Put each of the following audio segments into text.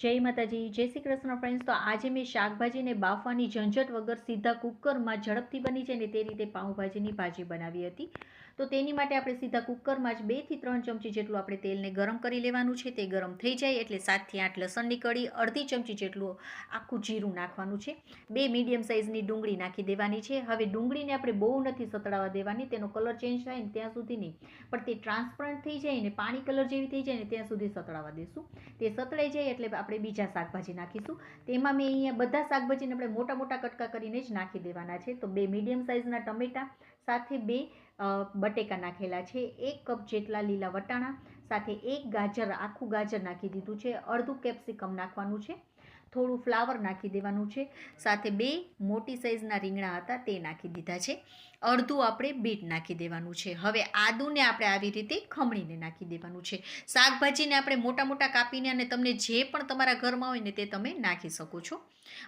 જય માતાજી, જય શ્રી કૃષ્ણ ફ્રેન્ડ્સ. તો આજે મેં શાકભાજીને બાફવાની ઝંઝટ વગર સીધા કુકરમાં ઝડપથી બની જાય ને તે રીતે પાઉંભાજીની ભાજી બનાવી હતી. તો તેની માટે આપણે સીધા કુકરમાં જ 2 થી 3 ચમચી જેટલું આપણે તેલને ગરમ કરી લેવાનું છે. તે ગરમ થઈ જાય એટલે 7 થી 8 લસણની કળી, અડધી ચમચી જેટલું આખું જીરું નાખવાનું છે. 2 મીડિયમ સાઇઝની ડુંગળી નાખી દેવાની છે. હવે ડુંગળીને આપણે બહુ નથી સતળાવા દેવાની, તેનો કલર ચેન્જ થાય ને ત્યાં સુધી નહીં, પણ તે ટ્રાન્સપરન્ટ થઈ જાય ને પાણી કલર જેવી થઈ જાય ને ત્યાં સુધી સતળાવા દેશું. તે સતળાઈ જાય એટલે આપણે બીજા શાકભાજી નાખીશું. તેમાં મેં અહીંયા બધા શાકભાજીને આપણે મોટા મોટા કટકા કરીને જ નાખી દેવાના છે. તો 2 મીડિયમ સાઇઝના ટમેટાં, સાથે 2 બટેકા નાખેલા છે, 1 કપ જેટલા લીલા વટાણા, સાથે 1 ગાજર, આખું ગાજર નાખી દીધું છે, અડધું કેપ્સિકમ નાખવાનું છે, થોડું ફ્લાવર નાખી દેવાનું છે, સાથે 2 મોટી સાઇઝના રીંગણા હતા તે નાખી દીધા છે, અડધું આપણે બીટ નાખી દેવાનું છે. હવે આદુને આપણે આવી રીતે ખમણીને નાખી દેવાનું છે. શાકભાજીને આપણે મોટા મોટા કાપીને અને તમને જે પણ તમારા ઘરમાં હોય ને તે તમે નાખી શકો છો.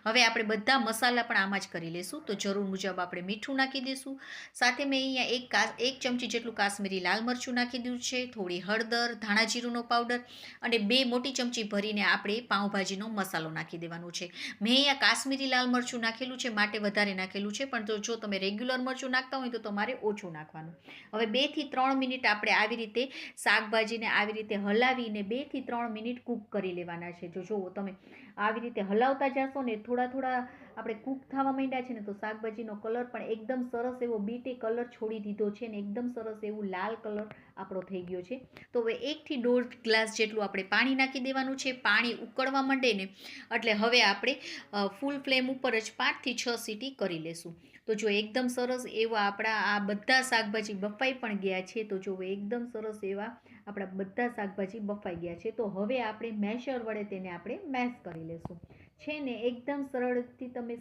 હવે આપણે બધા મસાલા પણ આમાં જ કરી લેશું. તો જરૂર મુજબ આપણે મીઠું નાખી દઈશું. સાથે મેં અહીંયા 1 ચમચી જેટલું કાશ્મીરી લાલ મરચું નાખી દીધું છે, થોડી હળદર, ધાણા જીરુંનો પાવડર અને 2 મોટી ચમચી ભરીને આપણે પાઉંભાજીનો મસાલો નાખી દેવાનો છે. મેં અહીંયા કાશ્મીરી લાલ મરચું નાખેલું છે માટે વધારે નાખેલું છે, પણ જો તમે રેગ્યુલર મરચું નાખતા હોય તો તમારે ઓછું નાખવાનું. હવે 2 થી 3 મિનિટ આપણે આવી રીતે શાકભાજીને આવી રીતે હલાવીને 2 થી 3 મિનિટ કૂક કરી લેવાના છે. જો જુઓ તમે આવી રીતે હલાવતા જશો ને થોડા થોડા આપણે કૂક થવા માંડ્યા છે ને તો શાકભાજીનો કલર પણ એકદમ સરસ એવો બીટે કલર છોડી દીધો છે ને એકદમ સરસ એવું લાલ કલર આપણો થઈ ગયો છે. તો હવે 1 થી 1.5 ગ્લાસ જેટલું આપણે પાણી નાખી દેવાનું છે. પાણી ઉકળવા માંડે ને એટલે હવે આપણે ફૂલ ફ્લેમ ઉપર જ 5 થી 6 સીટી કરી લેશું. તો જો એકદમ સરસ એવા આપણા આ બધા શાકભાજી બફાઈ પણ ગયા છે. તો જો એકદમ સરસ એવા આપણા બધા શાકભાજી બફાઈ ગયા છે. તો હવે આપણે મેશર વડે તેને આપણે મેશ કરી લેશું. છે ને એકદમ સરળથી તમે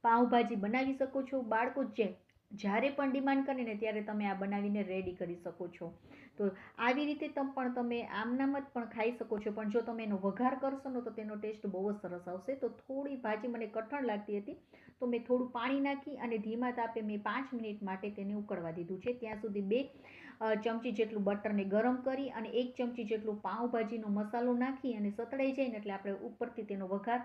પાઉંભાજી બનાવી શકો છો. બાળકો જ્યારે પણ ડિમાન્ડ કરે ને ત્યારે તમે આ બનાવીને રેડી કરી શકો છો. તો આવી રીતે તમે આમનામ જ પણ ખાઈ શકો છો, પણ જો તમે એનો વઘાર કરશો ને તો તેનો ટેસ્ટ બહુ જ સરસ આવશે. તો થોડી ભાજી મને કઠણ લાગતી હતી તો મેં થોડું પાણી નાખી અને ધીમા તાપે મેં 5 મિનિટ માટે તેને ઉકળવા દીધું છે. ત્યાં સુધી 2 ચમચી જેટલું બટરને ગરમ કરી અને 1 ચમચી જેટલું પાઉંભાજીનો મસાલો નાખી અને સતળાઈ જાય ને એટલે આપણે ઉપરથી તેનો વઘાર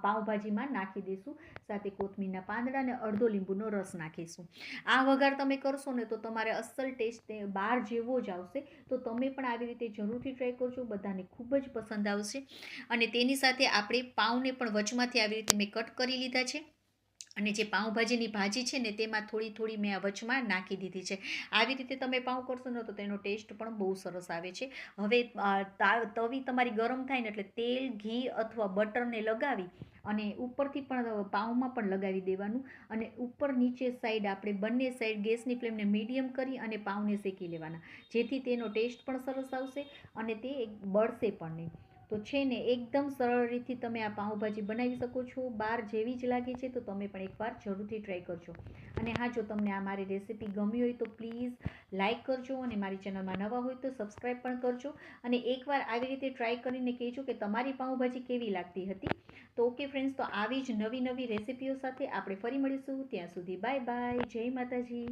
પાઉંભાજીમાં નાખી દઈશું. સાથે કોથમીરના પાંદડા અને અડધો લીંબુનો રસ નાખીશું. આ વઘાર તમે કરશો ને તો તમારે અસલ ટેસ્ટ બહાર જેવો જ આવશે. તો તમે પણ આવી રીતે જરૂરથી ટ્રાય કરજો, બધાને ખૂબ જ પસંદ આવશે. અને તેની સાથે આપણે પાઉંને પણ વચમાંથી આવી રીતે મેં કટ કરી લીધા છે અને જે પાઉંભાજીની ભાજી છે ને તેમાં થોડી થોડી મેં આ વચમાં નાખી દીધી છે. આવી રીતે તમે પાઉં કરશો ને તો તેનો ટેસ્ટ પણ બહુ સરસ આવે છે. હવે તવી તમારી ગરમ થાય ને એટલે તેલ, ઘી અથવા બટરને લગાવી અને ઉપરથી પણ પાઉંમાં પણ લગાવી દેવાનું અને ઉપર નીચે સાઈડ આપણે બંને સાઈડ ગેસની ફ્લેમને મીડિયમ કરી અને પાઉંને શેકી લેવાના, જેથી તેનો ટેસ્ટ પણ સરસ આવશે અને તે બળશે પણ નહીં. તો છે ને એકદમ સરળ રીતથી તમે આ પાઉંભાજી બનાવી શકો છો. બહાર જેવી જ લાગે છે. તો તમે પણ એકવાર જરૂરથી ટ્રાય કરજો. અને હા, જો તમને આ મારી રેસીપી ગમી હોય તો પ્લીઝ લાઇક કરજો અને મારી ચેનલમાં નવા હોય તો સબસ્ક્રાઈબ પણ કરજો. અને એકવાર આવી રીતે ટ્રાય કરીને કહેજો કે તમારી પાઉંભાજી કેવી લાગતી હતી. તો ઓકે ફ્રેન્ડ્સ, તો આવી જ નવી નવી રેસીપીઓ સાથે આપણે ફરી મળીશું. ત્યાં સુધી બાય બાય, જય માતાજી.